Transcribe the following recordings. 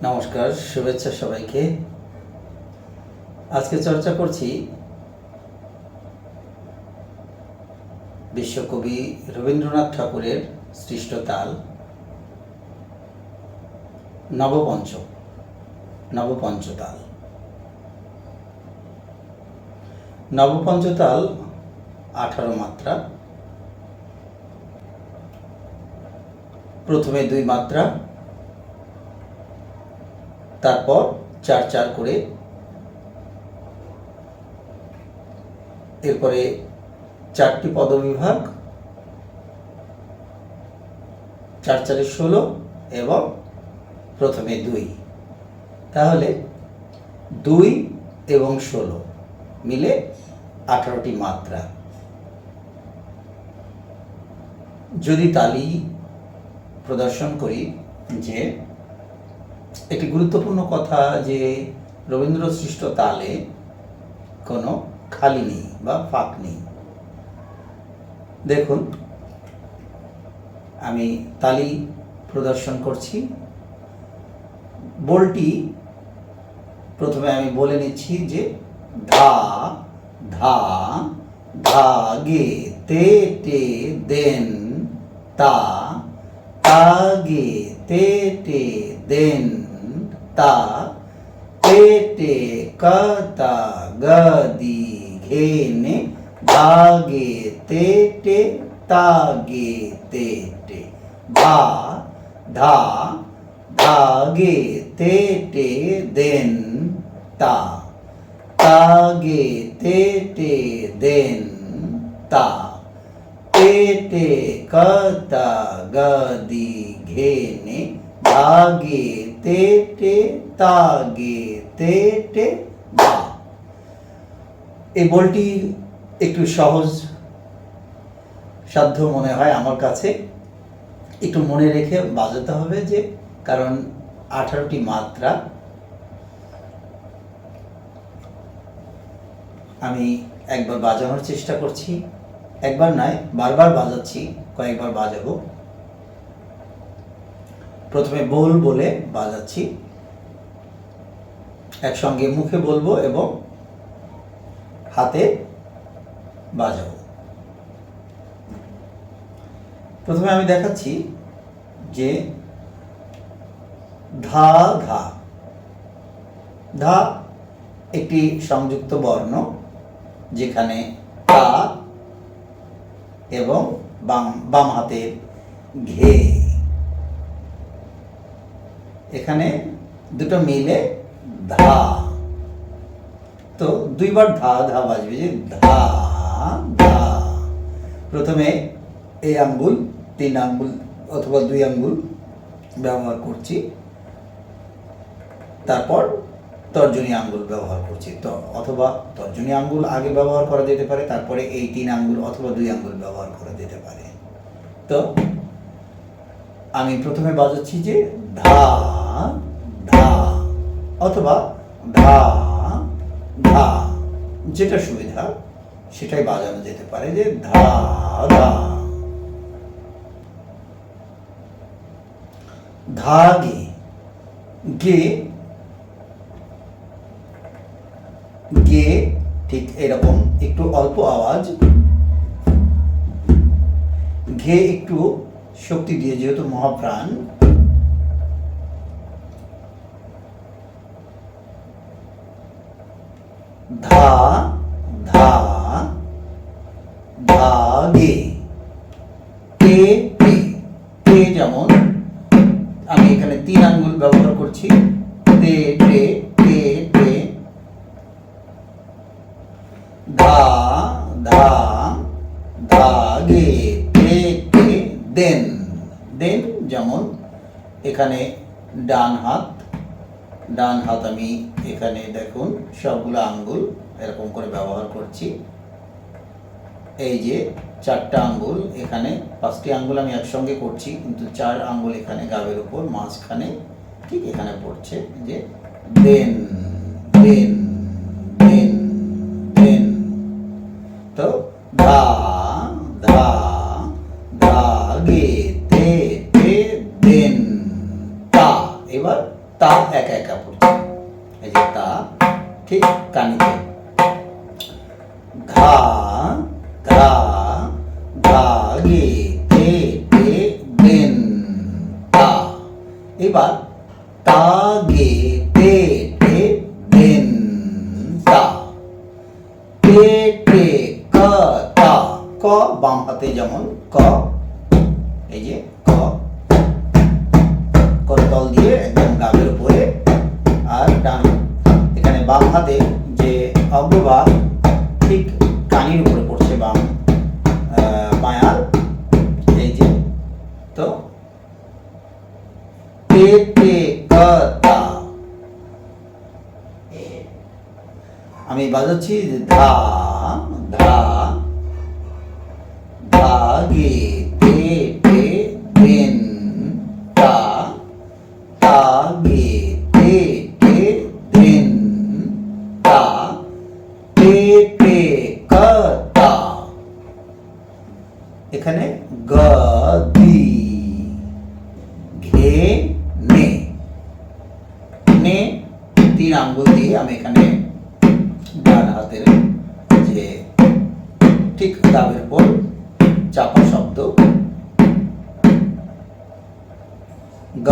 নমস্কার, শুভেচ্ছা সবাইকে। আজকে চর্চা করছি বিশ্বকবি রবীন্দ্রনাথ ঠাকুরের সৃষ্ট তাল নবপঞ্চতাল। নবপঞ্চতাল 18 মাত্রা। প্রথমে 2 মাত্রা, তারপর 4-4 করে, এরপরে 4টি পদবিভাগ, 4-4 16 এবং প্রথমে 2। তাহলে 2 এবং 16 মিলে 18টি মাত্রা। যদি তালি প্রদর্শন করি যে একটি গুরুত্বপূর্ণ কথা, যে রবীন্দ্র সৃষ্ট তালে কোনো খালি নেই বা ফাঁক নেই। দেখুন, আমি তালি প্রদর্শন করছি। বলটি প্রথমে আমি বলে নিচ্ছি যে ধা ধা ধা গে তে টে দেন তা তা গে তে টে দেন তা তে টে কা তা গা দি ঘে নে ধা গে তে টে তা গে তে টে ধা ধা ধা গে তে টে দেন তা তা গে তে টে দেন তা তে টে কা তা গা দি ঘে নে ধা গে তে টে তা গে তে টে ধা। এই বলটি একটু সহজ সাধ্য মনে হয় আমার কাছে। একটু মনে রেখে বাজাতে হবে, যে কারণ 18টি মাত্রা। আমি একবার বাজানোর চেষ্টা করছি, একবার নয় বারবার বাজাচ্ছি, কয়েকবার বাজাবো। প্রথমে বল বলে বাজাচ্ছি, একসঙ্গে মুখে বলবো এবং হাতে বাজাবো। প্রথমে আমি দেখাচ্ছি যে ধা ধা ধা একটি সংযুক্ত বর্ণ, যেখানে তা এবং বাম হাতের ঘে, এখানে দুটো মিলে ধা। তো 2 বার ধা ধা বাজবে, যে ধা ধা। প্রথমে এই আঙ্গুল, 3 আঙ্গুল অথবা 2 আঙ্গুল ব্যবহার করছি, তারপর তর্জনী আঙ্গুল ব্যবহার করছি। তো অথবা তর্জনী আঙ্গুল আগে ব্যবহার করা যেতে পারে, তারপরে এই 3 আঙ্গুল অথবা 2 আঙ্গুল ব্যবহার করা যেতে পারে। তো আমি প্রথমে বাজাচ্ছি যে ধা ধা অথবা ধা ধা, যেটা সুবিধা সেটাই বাজানো যেতে পারে, যে ধা ধা। ধা গে গে গে ঠিক এরকম একটু অল্প আওয়াজ, ঘে একটু শক্তি দিয়ে, যেহেতু মহাপ্রাণ। ধা ধা ধা গে তে টে টে, যেমন আমি এখানে 3 আঙ্গুল ব্যবহার করছি, তে টে টে টে। ধা ধা ধা গে তে টে দেন দেন, যেমন এখানে ডান হাত আমি এখানে দেখুন সবগুলো আঙ্গুল এরকম করে ব্যবহার করছি। এই যে 4টা আঙ্গুল, এখানে 5টি আঙ্গুল আমি একসঙ্গে করছি, কিন্তু 4 আঙ্গুল এখানে গাবের উপর মাঝখানে ঠিক এখানে পড়ছে, যে দেন দেন দেন দেন। তো ধা ধা ধা গে তে টে দেন তা। এবার তা একা একা পড়ছে, এই যে তা ঠিক কানিতে। ঘা ঘা ঘা গে তে তে দেন তা। এবার তা গে তে তে দেন তা। তে তে ক তা। ক বাম হাতে যেমন ক, এই যে ক, করতল দিয়ে একদম গাবের উপরে, আর ডান এখানে বাম হাতে যে অগ্রভাগ ঠিক কানির উপরে পড়ছে, বাম পায়ার, এই যে। তো তে তে ক তা। আমি বাজাচ্ছি ধা ধা ধা গে তে তে দেন তা। তা গে তে তে দেন তা। তে তে ক তা। এখানে গ দি ঘে নে। নে 3 আঙ্গুল দিয়ে আমি এখানে ডান হাতের যে ঠিক দাবের পর চাপা শব্দ, গ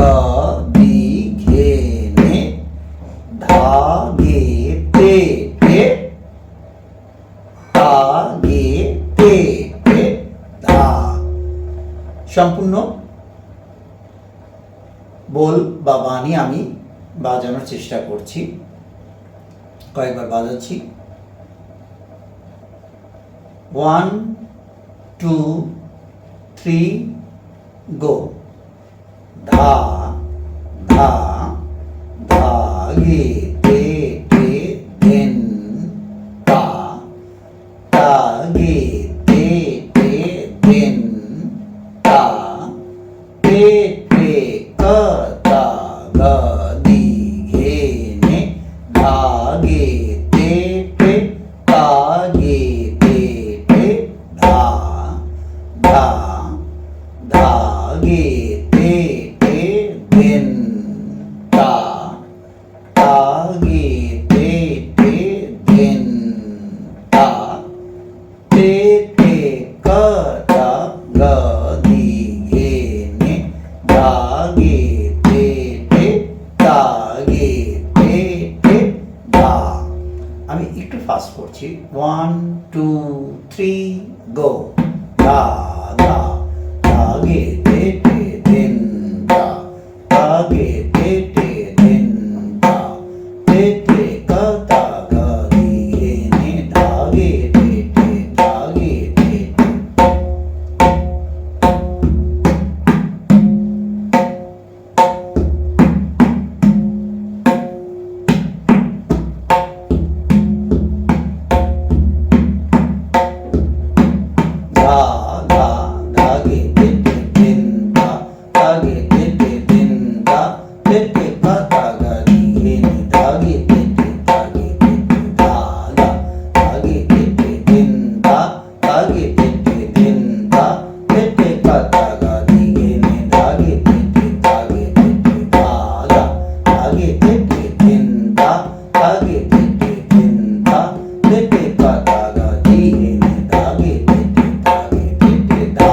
দি ঘে নে ধা গে তে তে তা গে তে তে ধা। সম্পূর্ণ বল বা বাণী আমি বাজানোর চেষ্টা করছি, কয়েকবার বাজাচ্ছি। 1 2 3 গো। ধা ধা ধা গে তে তে দেন তা। তা গে তে তে দেন তা। তে তে ক তা গ দি ঘে নে ধা গে তে তে তা গে তে তে ধা। ধা ধা গে তে তে দেন তা। তা গে তে তে দেন তা। তে তে ক তা গ দি ঘে নে ধা গে তে তে তা গে তে তে ধা। আমি একটু ফাস্ট করছি। 1 2 3 গো। ধা ধা ধা গে তে তে দেন ধা। ধা গে তে তে দেন ধা। তে তে ক তা গ দি ঘে নে ধা গে তে তে ধা গে তে তে। ধা ধা ধা গে তে তে দেন ধা। ধা গে তে তে দেন ধা। তে তে ক তা গ দি ঘে নে ধা গে তে তে ধা গে তে তে ধা ধা। ধা গে তে তে দেন ধা। ধা গে তে তে দেন ধা। তে তে ক তা গ দি ঘে নে ধা গে তে তে ধা গে তে তে ধা ধা। ধা গে তে তে দেন ধা। ধা গে তে তে দেন ধা। তে তে ক তা গ দি ঘে নে ধা গে তে তে ধা গে তে তে ধা।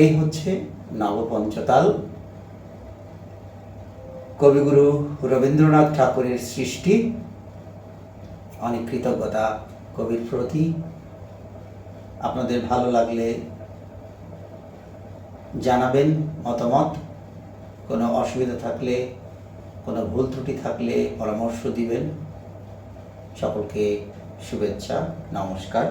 এই হচ্ছে নবপঞ্চতাল, কবিগুরু রবীন্দ্রনাথ ঠাকুরের সৃষ্টি। অনেক কৃতজ্ঞতা কবির প্রতি। আপনাদের ভালো লাগলে জানাবেন মতামত, কোনো অসুবিধা থাকলে, কোনো ভুল ত্রুটি থাকলে পরামর্শ দিবেন। সকলকে শুভেচ্ছা, নমস্কার।